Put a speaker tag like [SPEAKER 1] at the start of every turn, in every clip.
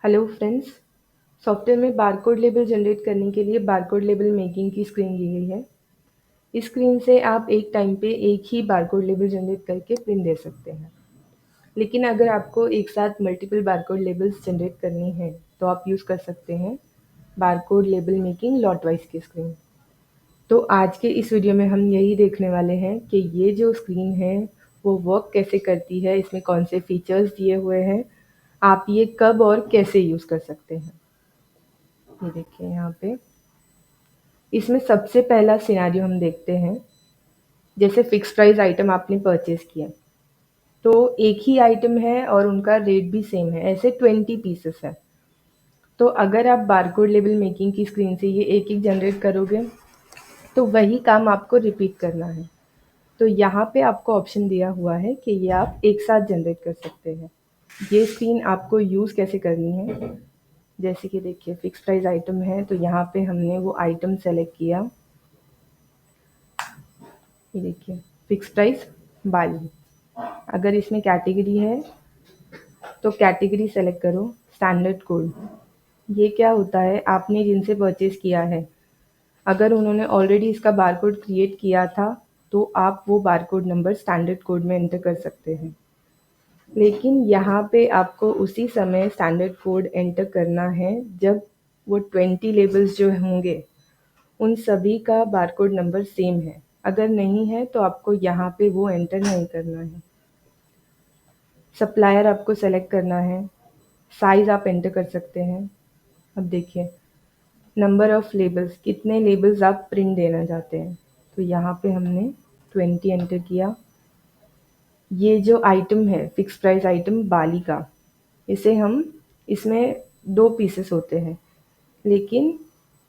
[SPEAKER 1] Hello friends. Software में barcode label generate करने के लिए बारकोड लेबल मेकिंग की स्क्रीन दी गई है। इस स्क्रीन से आप एक टाइम पे एक ही बारकोड लेबल जनरेट करके प्रिंट दे सकते हैं। लेकिन अगर आपको एक साथ मल्टीपल बारकोड लेबल्स जनरेट करनी है तो आप यूज़ कर सकते हैं barcode label making lot wise की स्क्रीन। तो आज के इस वीडियो में हम यही देखने वाले हैं कि ये जो स्क्रीन है वो वर्क कैसे करती है, इसमें कौन से फीचर्स दिए हुए हैं, आप ये कब और कैसे यूज़ कर सकते हैं। ये देखिए यहाँ पे इसमें सबसे पहला सिनेरियो हम देखते हैं। जैसे फिक्स प्राइस आइटम आपने परचेज किया तो एक ही आइटम है और उनका रेट भी सेम है, ऐसे 20 पीसेस है। तो अगर आप बारकोड लेबल मेकिंग की स्क्रीन से ये एक एक जनरेट करोगे तो वही काम आपको रिपीट करना है। तो यहाँ पे आपको ऑप्शन दिया हुआ है कि ये आप एक साथ जनरेट कर सकते हैं। ये स्क्रीन आपको यूज़ कैसे करनी है, जैसे कि देखिए फिक्स प्राइस आइटम है तो यहाँ पे हमने वो आइटम सेलेक्ट किया। ये देखिए फिक्स प्राइस बाली। अगर इसमें कैटेगरी है तो कैटेगरी सेलेक्ट करो स्टैंडर्ड कोड। ये क्या होता है, आपने जिनसे परचेज़ किया है अगर उन्होंने ऑलरेडी इसका बारकोड क्रिएट किया था तो आप वो बारकोड नंबर स्टैंडर्ड कोड में एंटर कर सकते हैं। लेकिन यहाँ पे आपको उसी समय स्टैंडर्ड कोड एंटर करना है जब वो 20 लेबल्स जो होंगे उन सभी का बारकोड नंबर सेम है। अगर नहीं है तो आपको यहाँ पे वो एंटर नहीं करना है। सप्लायर आपको सेलेक्ट करना है, साइज़ आप एंटर कर सकते हैं। अब देखिए नंबर ऑफ़ लेबल्स, कितने लेबल्स आप प्रिंट देना चाहते हैं, तो यहाँ पे हमने 20 एंटर किया। ये जो आइटम है फिक्स प्राइस आइटम बाली का, इसे हम इसमें 2 पीसेस होते हैं लेकिन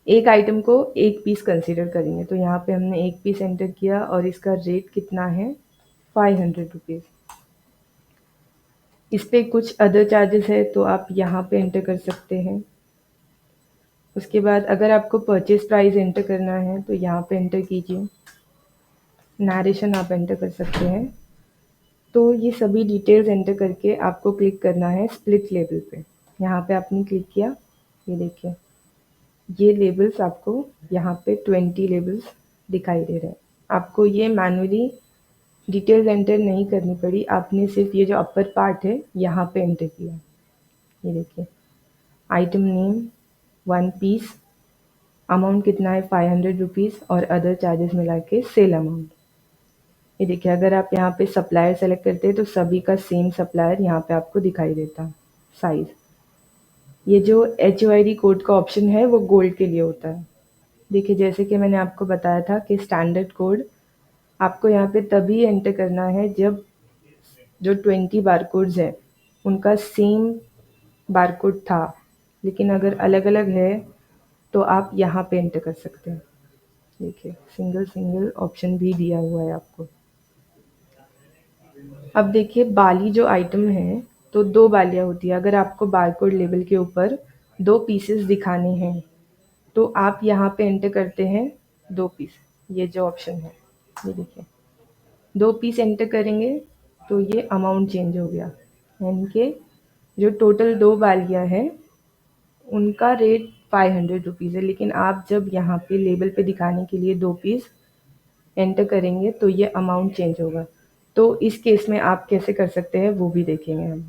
[SPEAKER 1] एक आइटम को एक पीस कंसीडर करेंगे। तो यहाँ पे हमने एक पीस एंटर किया और इसका रेट कितना है 500 रुपीज़। इस पे कुछ अदर चार्जेस है तो आप यहाँ पे एंटर कर सकते हैं। उसके बाद अगर आपको परचेज़ प्राइस एंटर करना है तो यहाँ पे एंटर कीजिए। नरेशन आप एंटर कर सकते हैं। तो ये सभी डिटेल्स एंटर करके आपको क्लिक करना है स्प्लिट लेबल पे। यहाँ पे आपने क्लिक किया, ये देखिए ये लेबल्स आपको यहाँ पे 20 लेबल्स दिखाई दे रहे हैं। आपको ये मैनुअली डिटेल्स एंटर नहीं करनी पड़ी, आपने सिर्फ ये जो अपर पार्ट है यहाँ पे एंटर किया। ये देखिए आइटम नेम 1 पीस, अमाउंट कितना है 500 रुपीज़ और अदर चार्जेस मिला के सेल अमाउंट। ये देखिए अगर आप यहाँ पे सप्लायर सेलेक्ट करते हैं तो सभी का सेम सप्लायर यहाँ पे आपको दिखाई देता। साइज़, ये जो HOID कोड का ऑप्शन है वो गोल्ड के लिए होता है। देखिए जैसे कि मैंने आपको बताया था कि स्टैंडर्ड कोड आपको यहाँ पे तभी एंटर करना है जब जो 20 बारकोड्स है उनका सेम बारकोड था। लेकिन अगर अलग अलग है तो आप यहाँ पे एंटर कर सकते हैं। देखिए सिंगल सिंगल ऑप्शन भी दिया हुआ है आपको। अब देखिए बाली जो आइटम है तो 2 बालियाँ होती है। अगर आपको बारकोड लेबल के ऊपर 2 पीसेस दिखाने हैं तो आप यहाँ पे एंटर करते हैं 2 पीस। ये जो ऑप्शन है ये देखिए 2 पीस एंटर करेंगे तो ये अमाउंट चेंज हो गया, यानी कि जो टोटल 2 बालियाँ हैं उनका रेट 500 रुपीज़ है। लेकिन आप जब यहाँ पे लेबल पे दिखाने के लिए 2 पीस एंटर करेंगे तो ये अमाउंट चेंज होगा। तो इस केस में आप कैसे कर सकते हैं वो भी देखेंगे हम।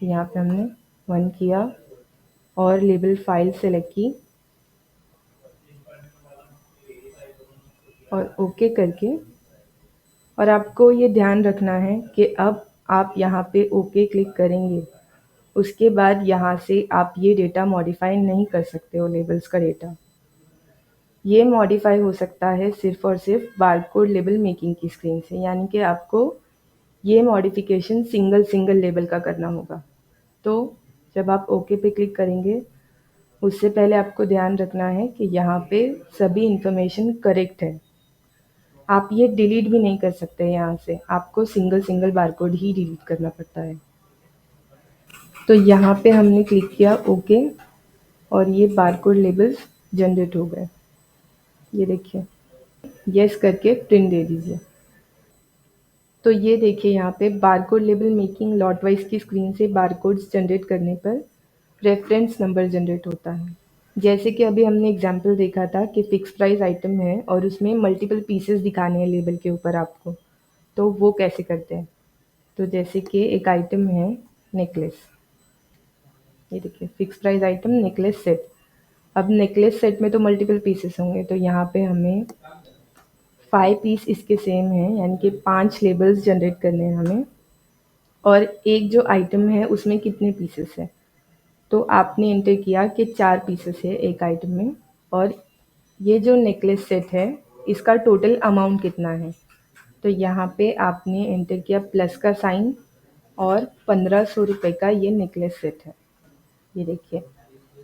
[SPEAKER 1] तो यहाँ पे हमने 1 किया और लेबल फाइल सेलेक्ट की और ओके करके, और आपको ये ध्यान रखना है कि अब आप यहाँ पे ओके क्लिक करेंगे उसके बाद यहाँ से आप ये डेटा मॉडिफाई नहीं कर सकते हो। लेबल्स का डेटा ये मॉडिफाई हो सकता है सिर्फ़ और सिर्फ बारकोड लेबल मेकिंग की स्क्रीन से, यानी कि आपको ये मॉडिफिकेशन सिंगल लेबल का करना होगा। तो जब आप ओके पे क्लिक करेंगे उससे पहले आपको ध्यान रखना है कि यहाँ पे सभी इन्फॉर्मेशन करेक्ट है। आप ये डिलीट भी नहीं कर सकते यहाँ से, आपको सिंगल बारकोड ही डिलीट करना पड़ता है। तो यहाँ पे हमने क्लिक किया ओके और ये बारकोड लेबल्स जनरेट हो गए। ये देखिए यस करके प्रिंट दे दीजिए। तो ये देखिए यहाँ पे barcode label making lot wise की स्क्रीन से बारकोड्स जनरेट करने पर रेफरेंस नंबर जनरेट होता है। जैसे कि अभी हमने एग्जाम्पल देखा था कि फिक्स प्राइस आइटम है और उसमें मल्टीपल पीसेस दिखाने हैं लेबल के ऊपर आपको, तो वो कैसे करते हैं। तो जैसे कि एक आइटम है नेकलेस, ये देखिए fix price item necklace set. अब नेकलेस सेट में तो मल्टीपल पीसेस होंगे, तो यहाँ पे हमें 5 पीस इसके सेम है, यानी कि 5 लेबल्स जनरेट करने हैं हमें। और एक जो आइटम है उसमें कितने पीसेस है, तो आपने एंटर किया कि 4 पीसेस है एक आइटम में। और ये जो नेकलेस सेट है इसका टोटल अमाउंट कितना है, तो यहाँ पे आपने एंटर किया प्लस का साइन और 1500 रुपये का ये नेकलेस सेट है। ये देखिए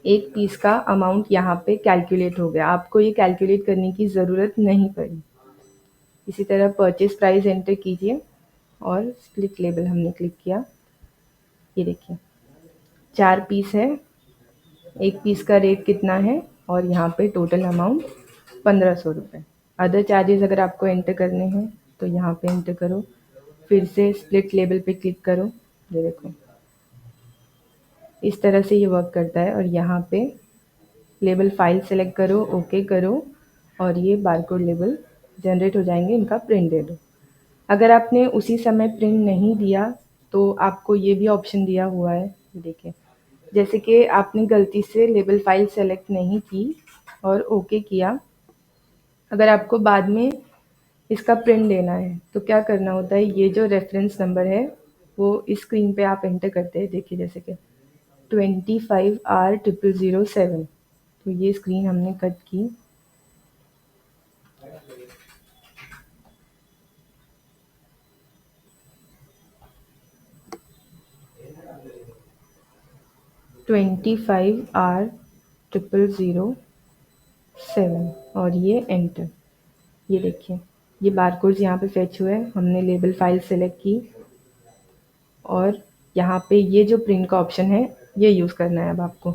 [SPEAKER 1] एक पीस का अमाउंट यहाँ पे कैलकुलेट हो गया, आपको ये कैलकुलेट करने की ज़रूरत नहीं पड़ी। इसी तरह परचेज प्राइस एंटर कीजिए और स्प्लिट लेबल हमने क्लिक किया। ये देखिए 4 पीस है, एक पीस का रेट कितना है और यहाँ पे टोटल अमाउंट 1500 रुपये। अदर चार्जेस अगर आपको एंटर करने हैं तो यहाँ पे एंटर करो, फिर से स्प्लिट लेबल पे क्लिक करो। ये देखो इस तरह से ये वर्क करता है। और यहाँ पे लेबल फाइल सेलेक्ट करो, ओके करो और ये बारकोड लेबल जनरेट हो जाएंगे, इनका प्रिंट दे दो। अगर आपने उसी समय प्रिंट नहीं दिया तो आपको ये भी ऑप्शन दिया हुआ है, देखिए जैसे कि आपने गलती से लेबल फाइल सेलेक्ट नहीं की और ओके किया, अगर आपको बाद में इसका प्रिंट लेना है तो क्या करना होता है, ये जो रेफरेंस नंबर है वो इस स्क्रीन पे आप एंटर करते हैं। देखिए जैसे कि 25R0007, तो ये स्क्रीन हमने कट की। $25R0007 और ये एंटर। ये देखिए ये बारकोड्स यहाँ पे फेच हुए, हमने लेबल फाइल सेलेक्ट की और यहाँ पे ये जो प्रिंट का ऑप्शन है ये यूज़ करना है अब आपको,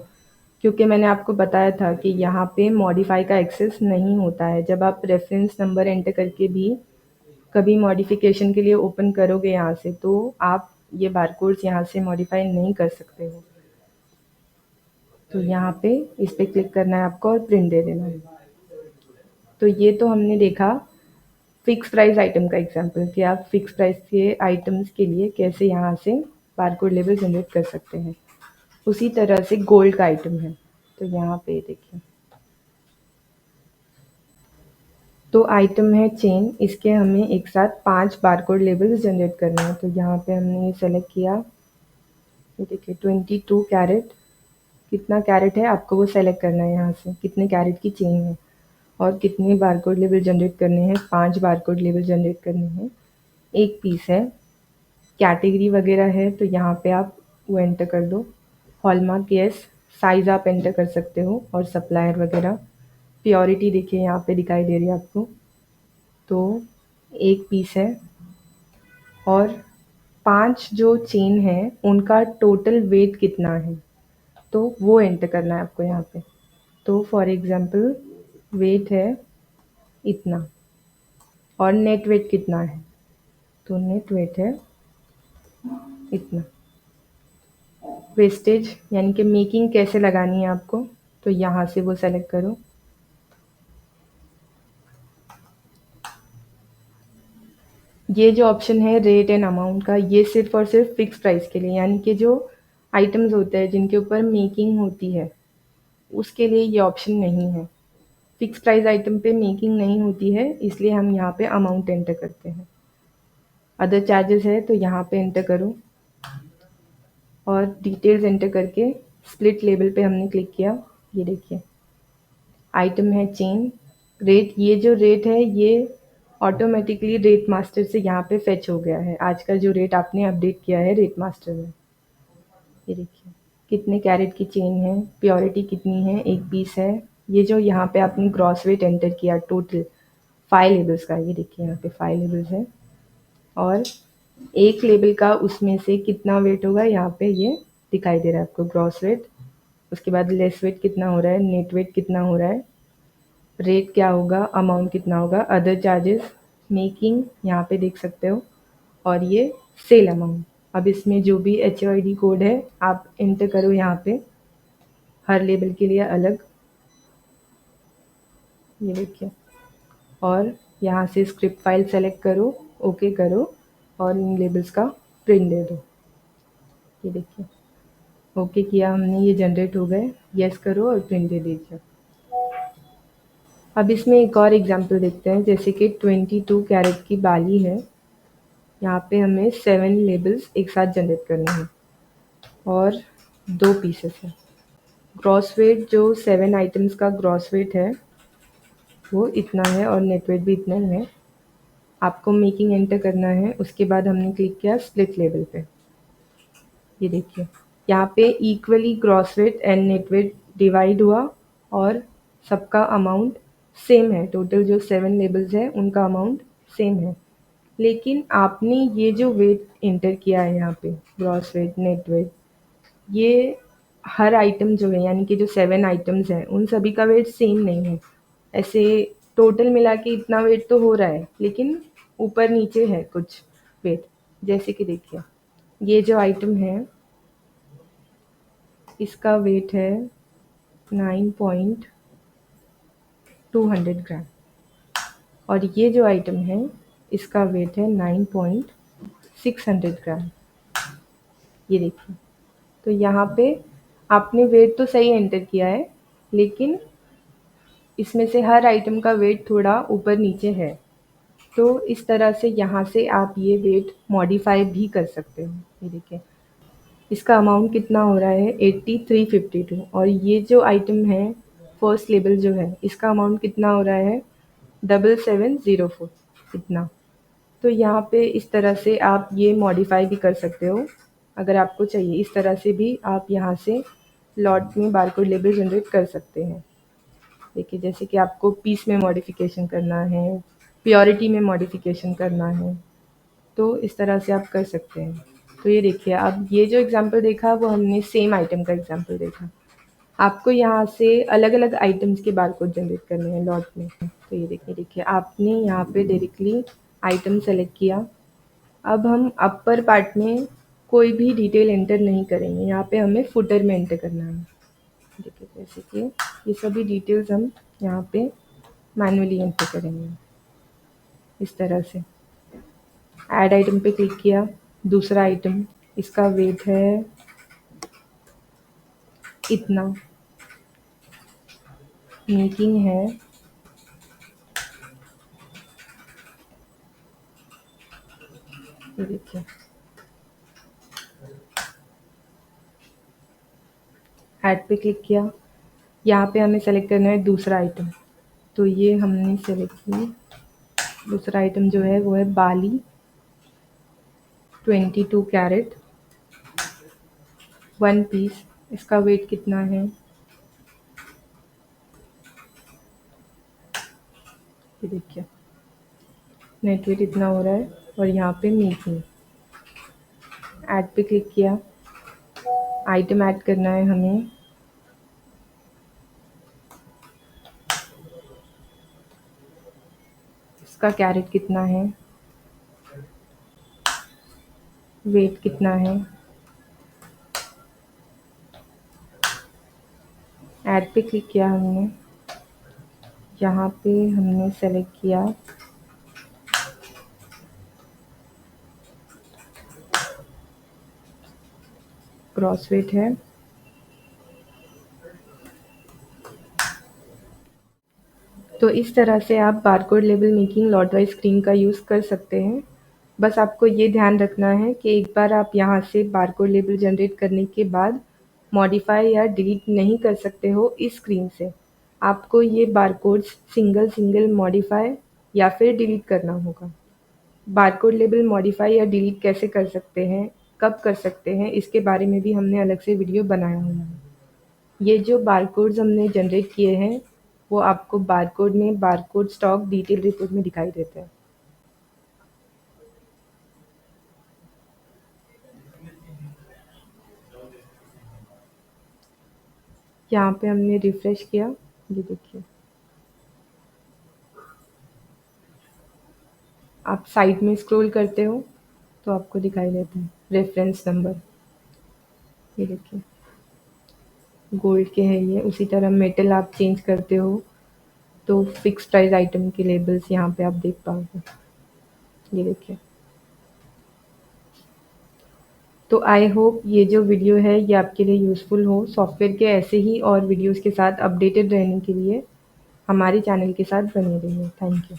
[SPEAKER 1] क्योंकि मैंने आपको बताया था कि यहाँ पे मॉडिफाई का एक्सेस नहीं होता है। जब आप रेफरेंस नंबर एंटर करके भी कभी मॉडिफिकेशन के लिए ओपन करोगे यहाँ से, तो आप ये बारकोड्स यहाँ से मॉडिफाई नहीं कर सकते हो। तो यहाँ पे इस पर क्लिक करना है आपको और प्रिंट दे देना है। तो ये तो हमने देखा फिक्स प्राइस आइटम का एग्जांपल कि आप फिक्स प्राइस के आइटम्स के लिए कैसे यहाँ से बारकोड लेबल जनरेट कर सकते हैं। उसी तरह से गोल्ड का आइटम है, तो यहाँ पे देखिए तो आइटम है चेन, इसके हमें एक साथ 5 बारकोड लेबल्स जनरेट करने हैं। तो यहाँ पे हमने ये सेलेक्ट किया, ये देखिए 22 कैरेट, कितना कैरेट है आपको वो सेलेक्ट करना है यहाँ से, कितने कैरेट की चेन है और कितने बारकोड लेबल जनरेट करने हैं, 5 बारकोड लेबल जनरेट करने हैं। एक पीस है, कैटेगरी वगैरह है तो यहाँ पे आप वो एंटर कर दो, हॉलमार्क यस, साइज़ आप एंटर कर सकते हो और सप्लायर वगैरह। प्योरिटी देखिए यहाँ पे दिखाई दे रही है आपको, तो एक पीस है और 5 जो चेन है उनका टोटल वेट कितना है, तो वो एंटर करना है आपको यहाँ पे। तो फॉर एग्जांपल वेट है इतना और नेट वेट कितना है, तो नेट वेट है इतना। वेस्टेज यानी कि मेकिंग कैसे लगानी है आपको, तो यहाँ से वो सेलेक्ट करो। ये जो ऑप्शन है रेट एंड अमाउंट का, ये सिर्फ और सिर्फ फिक्स प्राइस के लिए, यानी कि जो आइटम्स होते हैं जिनके ऊपर मेकिंग होती है उसके लिए ये ऑप्शन नहीं है। फिक्स प्राइस आइटम पे मेकिंग नहीं होती है, इसलिए हम यहाँ पे अमाउंट एंटर करते हैं। अदर चार्जेस है तो यहाँ पे एंटर करो और डिटेल्स एंटर करके स्प्लिट लेबल पे हमने क्लिक किया। ये देखिए आइटम है चेन, रेट, ये जो रेट है ये ऑटोमेटिकली रेट मास्टर से यहाँ पे फेच हो गया है, आज का जो रेट आपने अपडेट किया है रेट मास्टर में। ये देखिए कितने कैरेट की चेन है, प्योरिटी कितनी है, एक पीस है। ये जो यहाँ पे आपने ग्रॉस वेट एंटर किया टोटल 5 लेबल्स का, ये देखिए यहाँ पे 5 लेबल्स है और एक लेबल का उसमें से कितना वेट होगा यहाँ पे ये दिखाई दे रहा है आपको, ग्रॉस वेट। उसके बाद लेस वेट कितना हो रहा है, नेट वेट कितना हो रहा है, रेट क्या होगा, अमाउंट कितना होगा, अदर चार्जेस, मेकिंग यहाँ पे देख सकते हो और ये सेल अमाउंट। अब इसमें जो भी HOID कोड है आप एंटर करो यहाँ पे हर लेबल के लिए अलग, ये देखिए। और यहाँ से स्क्रिप्ट फाइल सेलेक्ट करो, ओके करो और इन लेबल्स का प्रिंट दे दो। ये देखिए, ओके किया हमने, ये जनरेट हो गए। यस करो और प्रिंट दे दीजिए। अब इसमें एक और एग्जांपल देखते हैं, जैसे कि 22 कैरेट की बाली है। यहाँ पे हमें 7 लेबल्स एक साथ जनरेट करने हैं और 2 पीसेस है। ग्रॉस वेट जो 7 आइटम्स का ग्रॉस वेट है वो इतना है और नेट वेट भी इतना ही है। आपको मेकिंग एंटर करना है। उसके बाद हमने क्लिक किया स्प्लिट लेबल पे। ये देखिए, यहाँ पे equally gross weight and net weight divide हुआ और सबका अमाउंट सेम है। टोटल जो 7 लेबल्स है उनका अमाउंट सेम है। लेकिन आपने ये जो वेट एंटर किया है यहाँ पे, ग्रॉस वेट, नेट वेट, ये हर आइटम जो है यानी कि जो 7 आइटम्स हैं उन सभी का वेट सेम नहीं है। ऐसे टोटल मिला के इतना वेट तो हो रहा है, लेकिन ऊपर नीचे है कुछ वेट। जैसे कि देखिए, ये जो आइटम है इसका वेट है 9.200 ग्राम और ये जो आइटम है इसका वेट है 9.600 ग्राम। ये देखिए, तो यहाँ पे आपने वेट तो सही एंटर किया है, लेकिन इसमें से हर आइटम का वेट थोड़ा ऊपर नीचे है। तो इस तरह से यहाँ से आप ये वेट मॉडिफाई भी कर सकते हो। ये देखिए, इसका अमाउंट कितना हो रहा है 8352 और ये जो आइटम है फर्स्ट लेबल जो है इसका अमाउंट कितना हो रहा है 7704 इतना। तो यहाँ पे इस तरह से आप ये मॉडिफाई भी कर सकते हो अगर आपको चाहिए। इस तरह से भी आप यहाँ से लॉट में बारकोड लेबल जनरेट कर सकते हैं। देखिए, जैसे कि आपको पीस में मॉडिफिकेशन करना है, प्योरिटी में मॉडिफिकेशन करना है, तो इस तरह से आप कर सकते हैं। तो ये देखिए, अब ये जो एग्जांपल देखा वो हमने सेम आइटम का एग्जांपल देखा। आपको यहाँ से अलग-अलग आइटम्स के बारकोड जनरेट करने हैं लॉट में। तो ये देखिए आपने यहाँ पे डायरेक्टली आइटम सेलेक्ट किया। अब हम अपर पार्ट में कोई भी डिटेल एंटर नहीं करेंगे, यहाँ पे हमें फुटर में एंटर करना है। देखिए, जैसे कि ये सभी डिटेल्स हम यहाँ पे मैन्युअली एंटर करेंगे इस तरह से। ऐड आइटम पे क्लिक किया, दूसरा आइटम, इसका वेट है इतना, मेकिंग है ये देखिए, ऐड पे क्लिक किया। यहाँ पे हमें सेलेक्ट करना है दूसरा आइटम, तो ये हमने सेलेक्ट की। दूसरा आइटम जो है वो है बाली 22 कैरेट 1 पीस। इसका वेट कितना है, ये देखिए, नेट वेट इतना हो रहा है और यहाँ पे मेकिंग। ऐड पे क्लिक किया, आइटम ऐड करना है हमें। इसका कैरेट कितना है, वेट कितना है, ऐड पे क्लिक किया हमने। यहाँ पे हमने सेलेक्ट किया ग्रॉस वेट है। तो इस तरह से आप barcode label making lot wise screen का यूज़ कर सकते हैं। बस आपको ये ध्यान रखना है कि एक बार आप यहाँ से बारकोड लेबल जनरेट करने के बाद मॉडिफाई या डिलीट नहीं कर सकते हो इस स्क्रीन से। आपको ये बारकोड्स सिंगल सिंगल मॉडिफाई या फिर डिलीट करना होगा। बारकोड लेबल मॉडिफाई या डिलीट कैसे कर सकते हैं, कब कर सकते हैं, इसके बारे में भी हमने अलग से वीडियो बनाया हुआ है। ये जो बारकोड्स हमने जनरेट किए हैं वो आपको बारकोड में बारकोड स्टॉक डिटेल रिपोर्ट में दिखाई देते हैं। यहाँ पे हमने रिफ्रेश किया, ये देखिए, आप साइड में स्क्रॉल करते हो तो आपको दिखाई देता है रेफरेंस नंबर। ये देखिए, गोल्ड के हैं ये। उसी तरह मेटल आप चेंज करते हो तो फिक्स प्राइस आइटम के लेबल्स यहाँ पे आप देख पाओगे। ये देखिए। तो आई होप ये जो वीडियो है ये आपके लिए यूज़फुल हो। सॉफ्टवेयर के ऐसे ही और वीडियोज़ के साथ अपडेटेड रहने के लिए हमारे चैनल के साथ बने रहिए। Thank you.